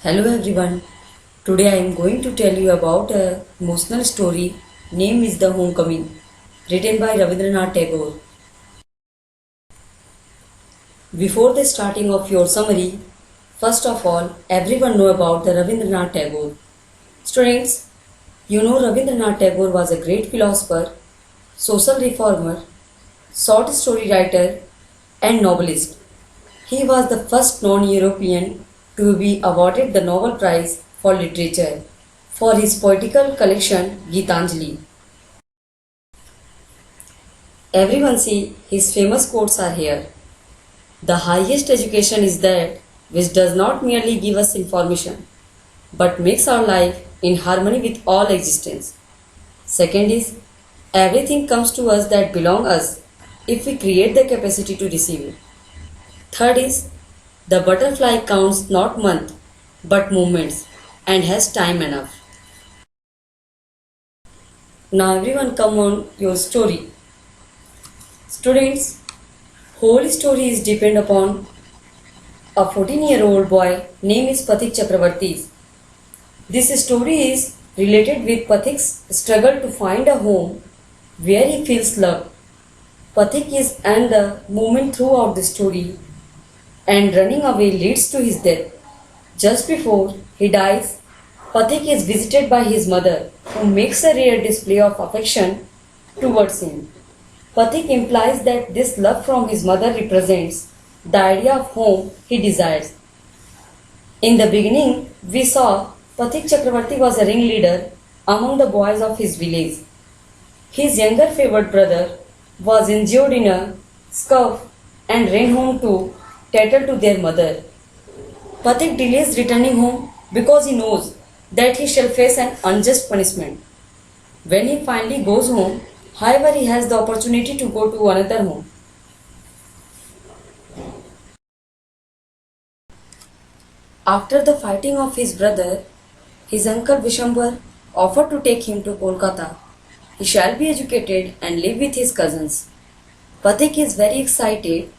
Hello everyone. Today I am going to tell you about a emotional story named is The Homecoming, written by Rabindranath Tagore. Before the starting of your summary, first of all, everyone know about the Rabindranath Tagore. Students, you know Rabindranath Tagore was a great philosopher, social reformer, short story writer and novelist. He was the first non-European to be awarded the Nobel Prize for Literature for his poetical collection Gitanjali. Everyone see his famous quotes are here. The highest education is that which does not merely give us information but makes our life in harmony with all existence. Second is everything comes to us that belong us if we create the capacity to receive it. Third is the butterfly counts not month but moments and has time enough. Now everyone come on your story. Students, whole story is depend upon a 14-year-old boy name is Pathik Chakravarti. This story is related with Pathik's struggle to find a home where he feels loved. Pathik is and the moment throughout the story and running away leads to his death. Just before he dies, Pathik is visited by his mother, who makes a rare display of affection towards him. Pathik implies that this love from his mother represents the idea of home he desires. In the beginning, we saw Pathik Chakravarti was a ringleader among the boys of his village. His younger favored brother was injured in a scuff and ran home to tattle to their mother. Pathik delays returning home because he knows that he shall face an unjust punishment. When he finally goes home, however, he has the opportunity to go to another home. After the fighting of his brother, his uncle Vishambar offered to take him to Kolkata. He shall be educated and live with his cousins. Pathik is very excited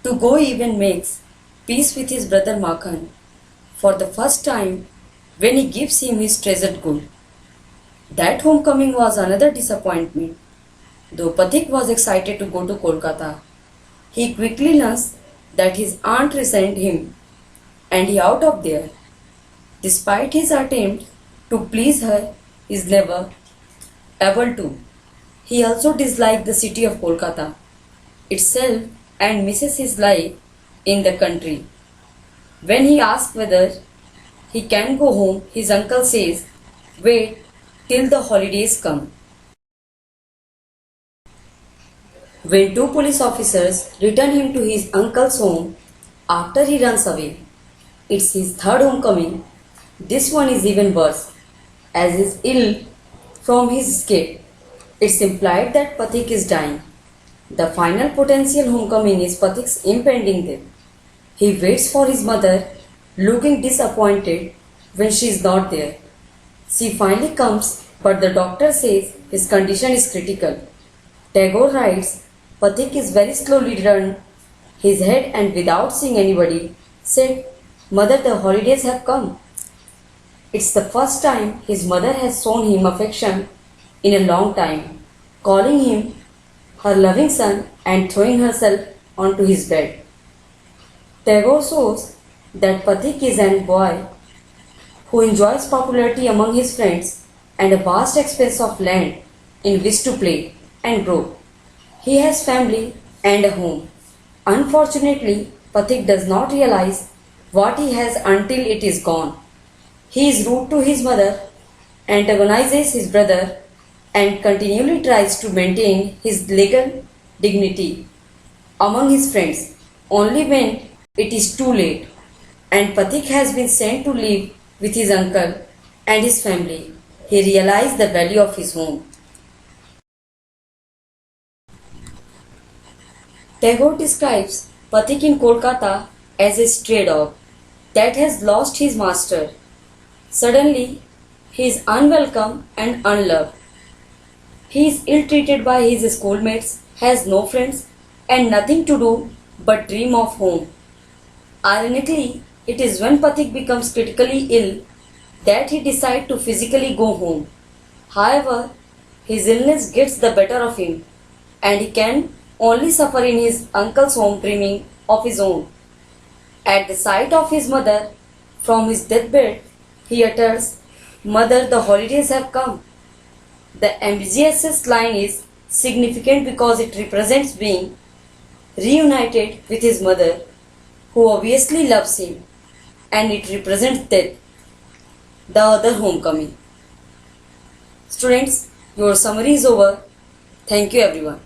to go, even makes peace with his brother Makhan for the first time when he gives him his treasured gold. That homecoming was another disappointment. Though Pathik was excited to go to Kolkata, he quickly learns that his aunt resent him and he out of there. Despite his attempt to please her, he is never able to. He also dislikes the city of Kolkata itself and misses his life in the country. When he asks whether he can go home, his uncle says, "Wait till the holidays come." When two police officers return him to his uncle's home after he runs away, it's his third homecoming. This one is even worse, as he is ill from his escape. It's implied that Pathik is dying. The final potential homecoming is Pathik's impending death. He waits for his mother, looking disappointed when she is not there. She finally comes, but the doctor says his condition is critical. Tagore writes, Pathik is very slowly turned his head and without seeing anybody, said, "Mother, the holidays have come." It's the first time his mother has shown him affection in a long time, calling him her loving son and throwing herself onto his bed. Tagore shows that Pathik is a boy who enjoys popularity among his friends and a vast expanse of land in which to play and grow. He has family and a home. Unfortunately, Pathik does not realize what he has until it is gone. He is rude to his mother, antagonizes his brother, and continually tries to maintain his legal dignity among his friends. Only when it is too late and Pathik has been sent to live with his uncle and his family, he realizes the value of his home. Tagore describes Pathik in Kolkata as a stray dog that has lost his master. Suddenly, he is unwelcome and unloved. He is ill-treated by his schoolmates, has no friends, and nothing to do but dream of home. Ironically, It is when Pathik becomes critically ill that he decides to physically go home. However, his illness gets the better of him and he can only suffer in his uncle's home dreaming of his own. At the sight of his mother from his deathbed, he utters, "Mother, the holidays have come." The ambiguous line is significant because it represents being reunited with his mother, who obviously loves him, and it represents death, the other homecoming. Students, your summary is over. Thank you everyone.